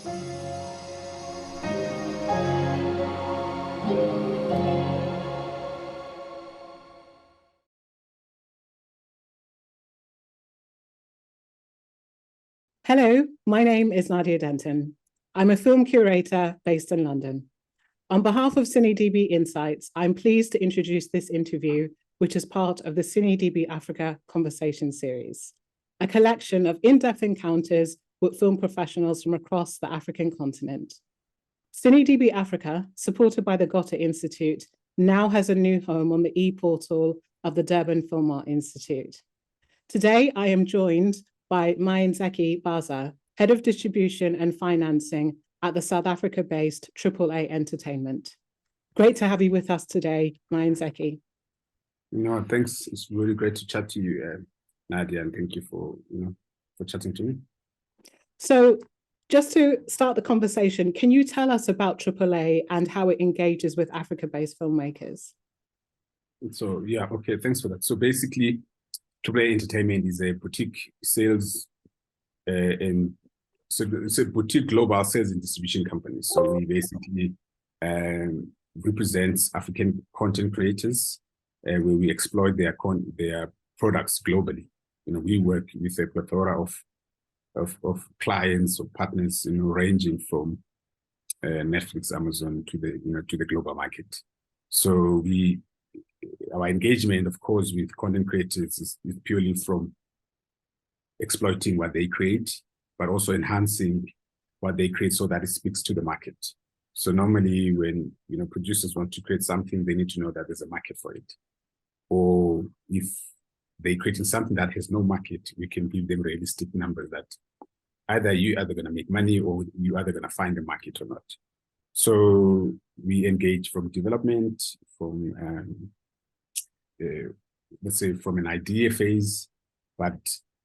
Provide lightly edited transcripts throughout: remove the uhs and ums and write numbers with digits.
Hello, my name is Nadia Denton. I'm a film curator based in London. On behalf of CineDB Insights, I'm pleased to introduce this interview, which is part of the CineDB Africa Conversation Series, a collection of in-depth encounters with film professionals from across the African continent. CineDB Africa, supported by the Gotta Institute, now has a new home on the e-portal of the Durban Film Art Institute. Today, I am joined by Mayenzeke Baza, Head of Distribution and Financing at the South Africa-based AAA Entertainment. Great to have you with us today, Mayenzeke. No, thanks. It's really great to chat to you, Nadia, and thank you for chatting to me. So, just to start the conversation, can you tell us about AAA and how it engages with Africa-based filmmakers? So, yeah, okay, thanks for that. So basically, AAA Entertainment is a boutique sales it's a boutique global sales and distribution company. So we basically represent African content creators where we exploit their products globally. We work with a plethora of clients or partners, ranging from Netflix, Amazon to the global market. So our engagement, of course, with content creators is purely from exploiting what they create, but also enhancing what they create so that it speaks to the market. So normally when producers want to create something, they need to know that there's a market for it. Or if they're creating something that has no market, we can give them realistic numbers that either you're either going to make money or you're either going to find a market or not. So we engage from development, from let's say from an idea phase, but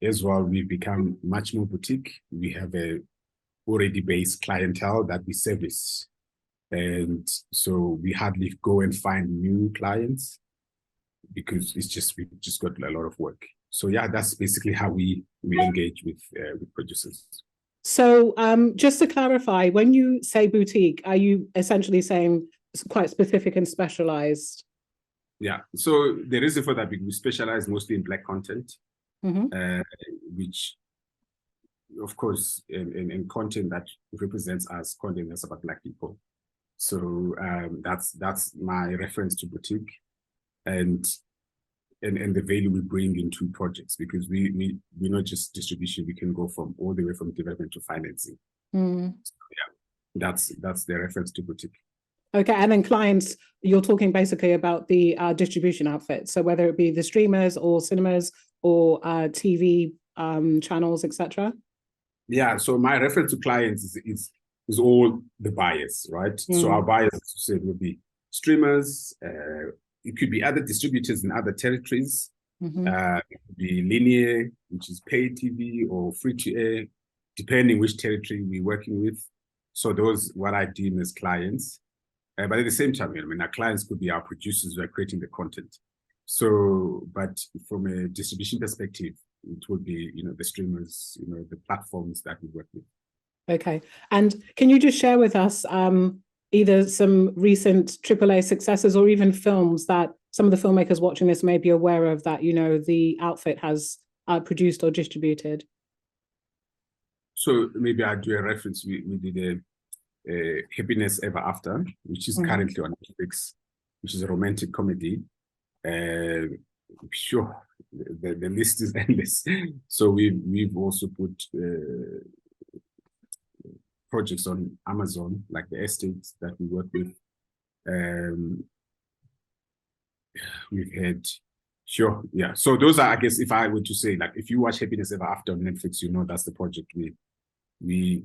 as well, we've become much more boutique. We have a already based clientele that we service. And so we hardly go and find new clients because we've just got a lot of work. So yeah, that's basically how we engage with producers. So just to clarify, when you say boutique, are you essentially saying quite specific and specialized? Yeah, so the reason for that, we specialize mostly in Black content, which, of course, in content that represents us, content that's about Black people. So that's my reference to boutique, and the value we bring into projects, because we're not just distribution. We can go from all the way from development to financing. So yeah, that's the reference to boutique. Okay, and then clients, you're talking basically about the distribution outfit. So whether it be the streamers or cinemas or TV channels, etc. Yeah, so my reference to clients is all the buyers, right? So our buyers, as you said, will be streamers. It could be other distributors in other territories. It could be linear, which is paid TV, or free to air, depending which territory we're working with. So those what I deem as clients. But at the same time, our clients could be our producers who are creating the content. So, but from a distribution perspective, it would be, the streamers, the platforms that we work with. Okay. And can you just share with us either some recent AAA successes or even films that some of the filmmakers watching this may be aware of that, the outfit has produced or distributed? So maybe I'll do a reference. We did a Happiness Ever After, which is currently on Netflix, which is a romantic comedy. Sure, the list is endless. So we've also put projects on Amazon, like the estates that we work with. We've had, sure, yeah. So those are, I guess, if I were to say, like, if you watch Happiness Ever After on Netflix, that's the project we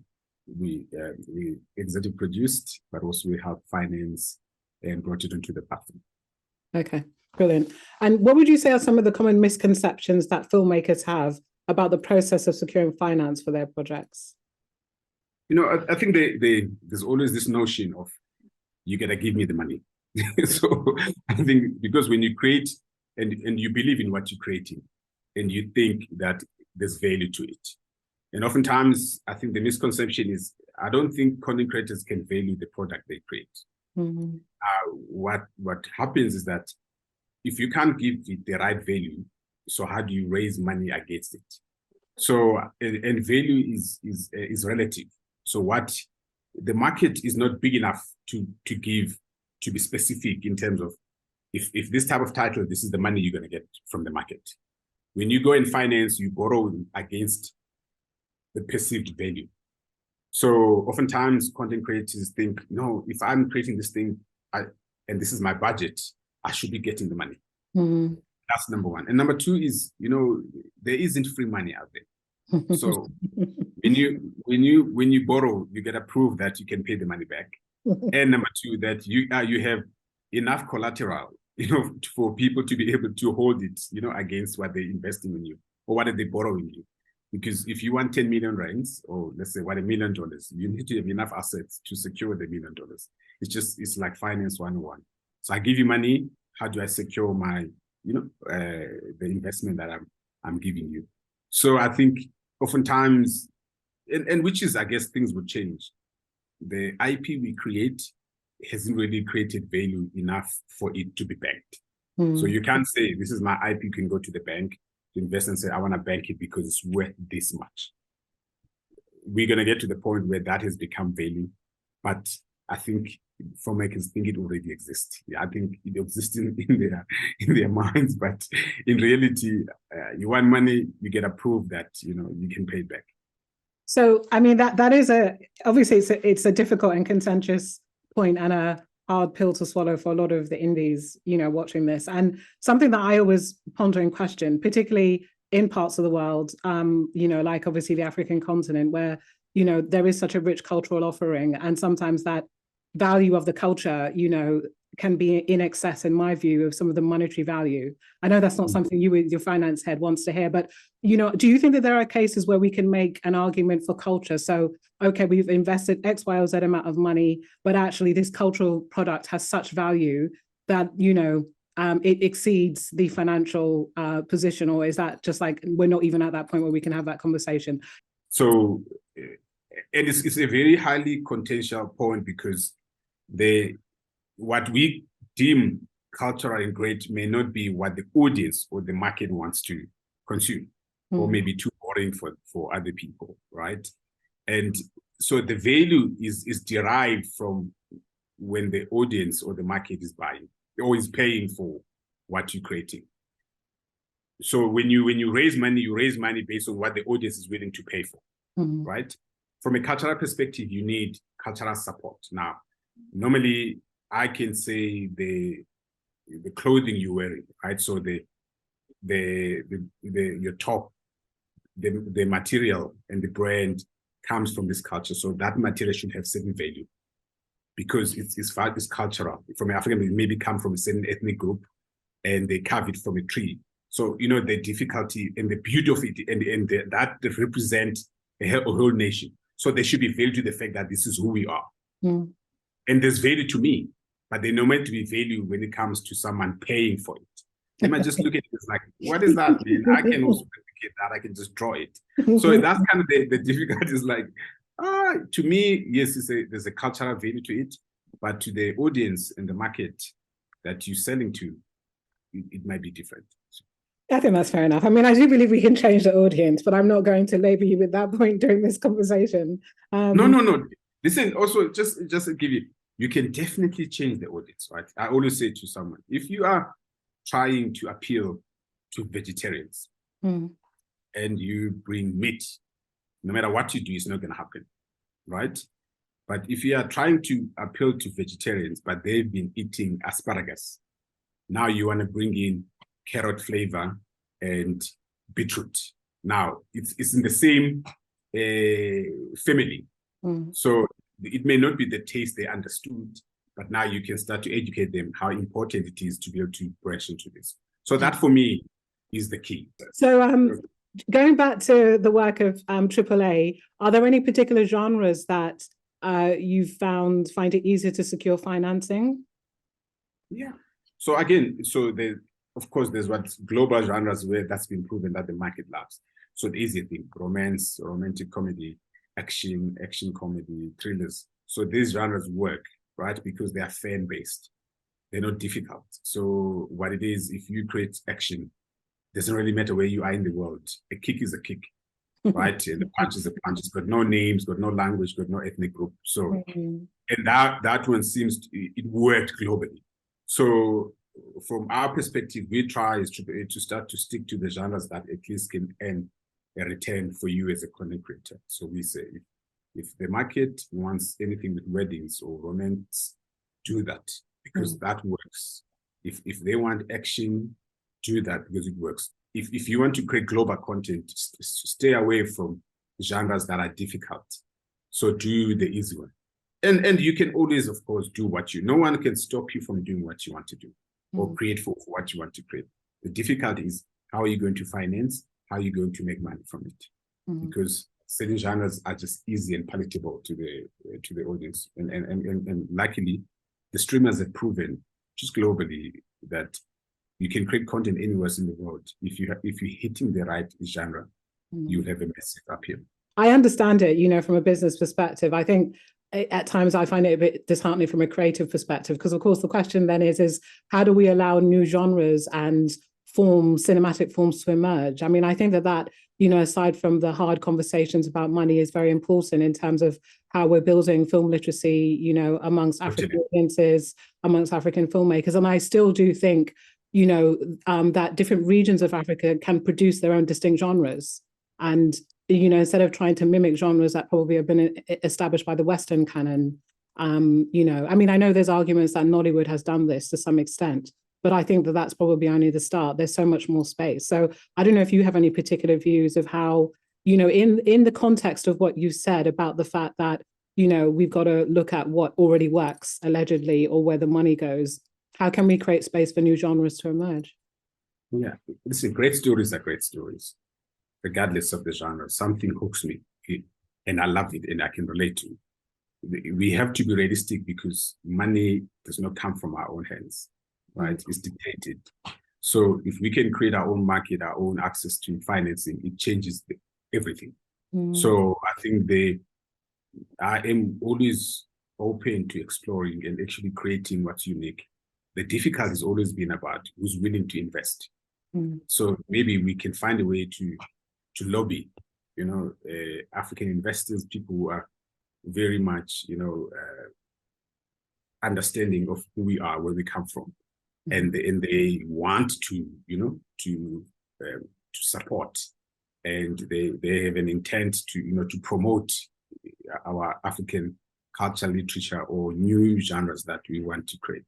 executive produced, but also we helped finance and brought it into the platform. Okay, brilliant. And what would you say are some of the common misconceptions that filmmakers have about the process of securing finance for their projects? I think there's always this notion of, you gotta give me the money. So I think because when you create and you believe in what you're creating and you think that there's value to it, And oftentimes, I think the misconception is, I don't think content creators can value the product they create. Mm-hmm. What happens is that if you can't give it the right value, so how do you raise money against it? So, and value is relative. So what the market is not big enough to be specific in terms of if this type of title, this is the money you're going to get from the market. When you go in finance, you borrow against the perceived value. So oftentimes content creators think, no, if I'm creating this thing and this is my budget, I should be getting the money. Mm-hmm. That's number one. And number two is, there isn't free money out there. So when you borrow, you get a proof that you can pay the money back. And number two, that you have enough collateral, for people to be able to hold it, against what they're investing in you or what are they borrowing you. Because if you want 10 million rands, or let's say $1 million, you need to have enough assets to secure the $1 million. It's like finance 101. So I give you money. How do I secure my, the investment that I'm giving you? So I think oftentimes, and which is, I guess, things will change. The IP we create hasn't really created value enough for it to be banked. So you can't say, this is my IP, you can go to the bank to invest and say, I want to bank it because it's worth this much. We're going to get to the point where that has become value. But I think filmmakers think it already exists. I think it exists in their minds, but in reality, you want money, you get approved that, you can pay it back. So, I mean, that is obviously it's a difficult and contentious point and a hard pill to swallow for a lot of the indies, watching this. And something that I always ponder and question, particularly in parts of the world, like obviously the African continent, where, there is such a rich cultural offering. And sometimes that value of the culture, can be in excess, in my view, of some of the monetary value. I know that's not something you, your finance head, wants to hear, but, do you think that there are cases where we can make an argument for culture? So, okay, we've invested X, Y, or Z amount of money, but actually this cultural product has such value that, it exceeds the financial position, or is that just like, we're not even at that point where we can have that conversation? So, and it's a very highly contentious point, because what we deem cultural and great may not be what the audience or the market wants to consume, or maybe too boring for other people, right? And so the value is derived from when the audience or the market is buying or is paying for what you're creating. So when you raise money based on what the audience is willing to pay for, right? From a cultural perspective, you need cultural support. Now, normally I can say the clothing you're wearing, right? So your top, the material and the brand comes from this culture. So that material should have certain value, because it's cultural. From African, it maybe come from a certain ethnic group and they carve it from a tree. So, the difficulty and the beauty of it, and that represent a whole nation. So there should be value to the fact that this is who we are. And there's value to me, but there's no meant to be value when it comes to someone paying for it. They might just look at it as like, what is that, man? I can also replicate that. I can just draw it. So that's kind of the difficulty is like, to me, yes, there's a cultural value to it, but to the audience and the market that you're selling to, it might be different. I think that's fair enough. I mean, I do believe we can change the audience, but I'm not going to labor you with that point during this conversation. No. Listen, also, just to give you can definitely change the audience, right? I always say to someone, if you are trying to appeal to vegetarians and you bring meat, no matter what you do, it's not going to happen, right? But if you are trying to appeal to vegetarians, but they've been eating asparagus, now you want to bring in carrot flavor and beetroot. Now, it's in the same family. So it may not be the taste they understood, but now you can start to educate them how important it is to be able to branch into this. So that, for me, is the key. So going back to the work of AAA, are there any particular genres that you've find it easier to secure financing? Yeah. So again, of course, there's what global genres where that's been proven that the market loves. So the easy thing, romance, romantic comedy, action comedy, thrillers. So these genres work, right? Because they are fan-based. They're not difficult. So what it is, if you create action, doesn't really matter where you are in the world. A kick is a kick, right? And the punch is a punch. It's got no names, got no language, got no ethnic group. So, and that one seems it worked globally. So from our perspective, we try to start to stick to the genres that at least can earn a return for you as a content creator. So we say, if the market wants anything with weddings or romance, do that because that works. If they want action, do that because it works. If you want to create global content, stay away from genres that are difficult. So do the easy one. And you can always, of course, do no one can stop you from doing what you want to do or create for what you want to create. The difficulty is how are you going to finance, how are you going to make money from it? Because certain genres are just easy and palatable to the audience. And luckily, the streamers have proven just globally that you can create content anywhere in the world. If you're hitting the right genre, you have a massive appeal. I understand it, from a business perspective. I think at times I find it a bit disheartening from a creative perspective, because of course the question then is how do we allow new genres and cinematic forms to emerge? I mean, I think that aside from the hard conversations about money is very important in terms of how we're building film literacy, amongst African audiences, amongst African filmmakers. And I still do think, that different regions of Africa can produce their own distinct genres. And, instead of trying to mimic genres that probably have been established by the Western canon, I mean, I know there's arguments that Nollywood has done this to some extent, but I think that that's probably only the start. There's so much more space. So I don't know if you have any particular views of how, in the context of what you said about the fact that, we've got to look at what already works, allegedly, or where the money goes. How can we create space for new genres to emerge? Yeah, listen, great stories are great stories, regardless of the genre. Something hooks me, and I love it, and I can relate to it. We have to be realistic because money does not come from our own hands, right? It's dictated. So if we can create our own market, our own access to financing, it changes everything. So I think I am always open to exploring and actually creating what's unique. The difficulty has always been about who's willing to invest. So maybe we can find a way to lobby, African investors, people who are very much, understanding of who we are, where we come from, and they want to, to support, and they have an intent to, to promote our African culture, literature, or new genres that we want to create.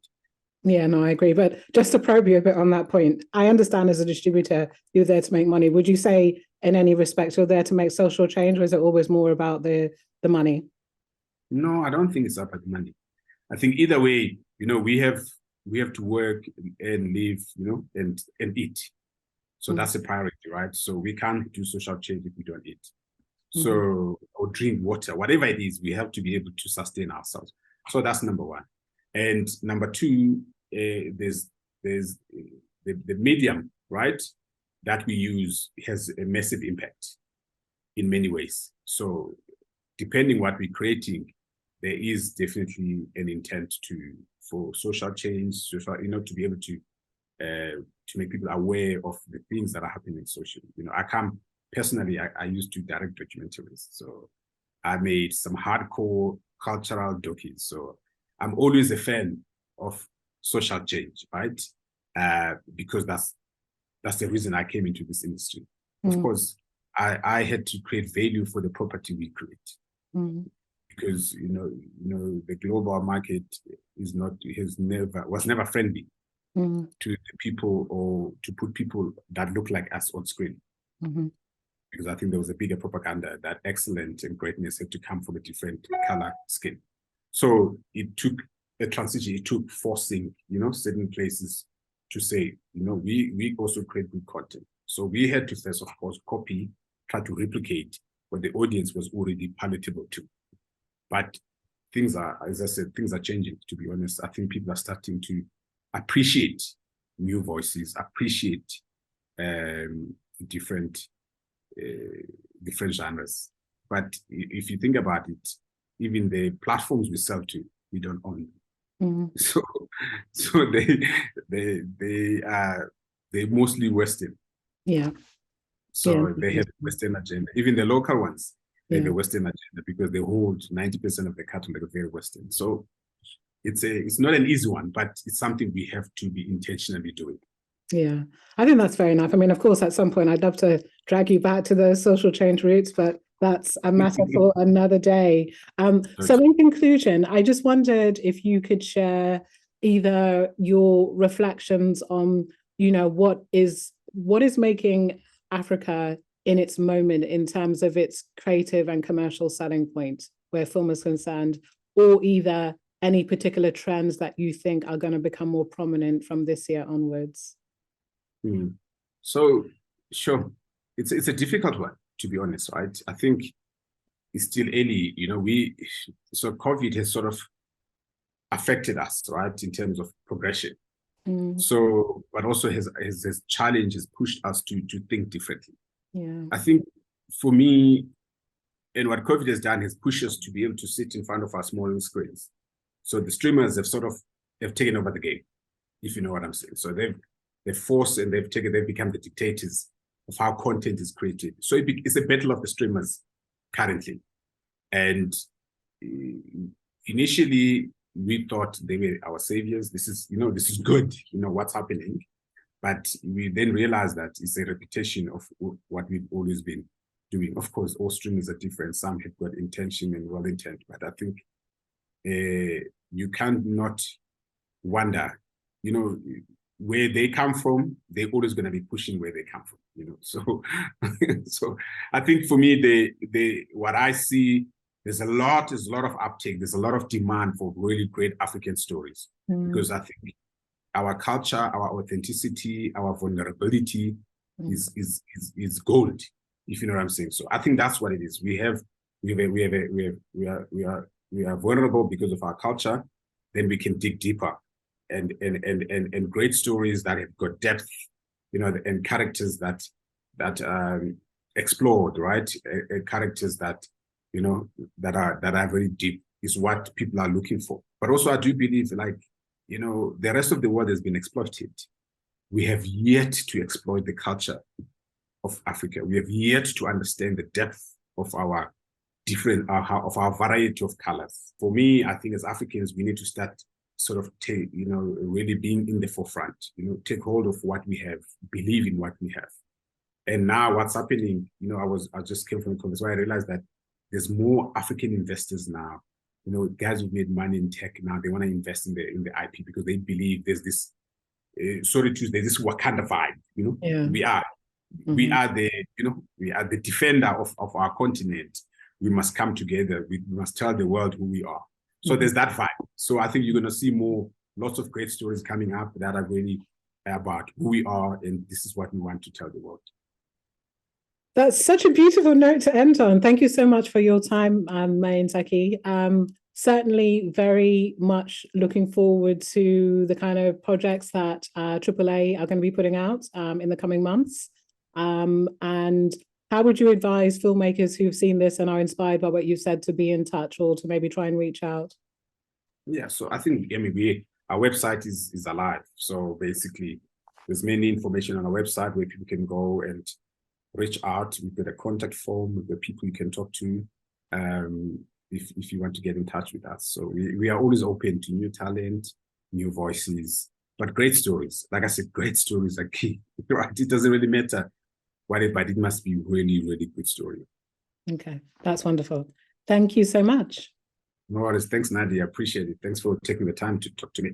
Yeah, no, I agree. But just to probe you a bit on that point, I understand as a distributor, you're there to make money. Would you say in any respect you're there to make social change, or is it always more about the money? No, I don't think it's about money. I think either way, we have to work and live, and eat. So that's a priority, right? So we can't do social change if we don't eat. So, or drink water, whatever it is, we have to be able to sustain ourselves. So that's number one. And number two, there's the medium, right, that we use has a massive impact in many ways. So depending what we're creating, there is definitely an intent for social change, to be able to make people aware of the things that are happening socially. Personally, I used to direct documentaries. So I made some hardcore cultural documentaries. So I'm always a fan of social change, right? Because that's the reason I came into this industry. Of course, I had to create value for the property we create. Because the global market was never friendly to the people, or to put people that look like us on screen. Because I think there was a bigger propaganda that excellence and greatness had to come from a different color skin. So it took a transition. It took forcing, certain places to say, we also create good content. So we had to first, of course, try to replicate what the audience was already palatable to. But things are, as I said, things are changing, to be honest. I think people are starting to appreciate new voices, appreciate different different genres. But if you think about it, even the platforms we sell to, we don't own. So they're mostly Western. Yeah. So they have a Western agenda. Even the local ones, they have a Western agenda because they hold 90% of the cattle that are very Western. So it's not an easy one, but it's something we have to be intentionally doing. Yeah, I think that's fair enough. I mean, of course, at some point, I'd love to drag you back to those social change roots, but that's a matter for another day. So in conclusion, I just wondered if you could share either your reflections on, what is making Africa in its moment in terms of its creative and commercial selling point where film is concerned, or either any particular trends that you think are going to become more prominent from this year onwards. So, sure, it's a difficult one, to be honest, right? I think it's still early, so COVID has sort of affected us, right, in terms of progression. So, but also his challenges pushed us to think differently. Yeah, I think for me, and what COVID has done is push us to be able to sit in front of our small screens. So the streamers have taken over the game, if you know what I'm saying. So they've forced and they've become the dictators of how content is created. So it's a battle of the streamers currently. And initially we thought they were our saviors. This is good, what's happening. But we then realized that it's a repetition of what we've always been doing. Of course, all streamers are different. Some have got intention and well intent, but I think you can't not wonder, where they come from. They're always going to be pushing where they come from, So, so I think for me, what I see, there's a lot of uptake. There's a lot of demand for really great African stories because I think our culture, our authenticity, our vulnerability is gold, if you know what I'm saying. So I think that's what it is. We are vulnerable because of our culture. Then we can dig deeper, and great stories that have got depth, and characters that explored, right? Characters that that are very deep is what people are looking for. But also, I do believe, the rest of the world has been exploited. We have yet to exploit the culture of Africa. We have yet to understand the depth of our variety of colors. For me, I think as Africans, we need to start sort of really being in the forefront, take hold of what we have, believe in what we have. And now what's happening, I just came from the conference where I realized that there's more African investors now. Guys who've made money in tech now, they want to invest in the IP because they believe there's this, there's this Wakanda vibe. We are the defender of our continent. We must come together. We must tell the world who we are. So there's that vibe. So I think you're going to see lots of great stories coming up that are really about who we are, and this is what we want to tell the world. That's such a beautiful note to end on. Thank you so much for your time, Mayenzeke. Certainly very much looking forward to the kind of projects that AAA are going to be putting out in the coming months. And how would you advise filmmakers who've seen this and are inspired by what you said to be in touch or to maybe try and reach out? Yeah, so I think our website is alive. So basically, there's many information on our website where people can go and reach out. We've got a contact form with the people you can talk to if you want to get in touch with us. So we are always open to new talent, new voices, but great stories. Like I said, great stories are key, right? It doesn't really matter what but it must be really, really good story. Okay, that's wonderful. Thank you so much. No worries. Thanks, Nadia. I appreciate it. Thanks for taking the time to talk to me.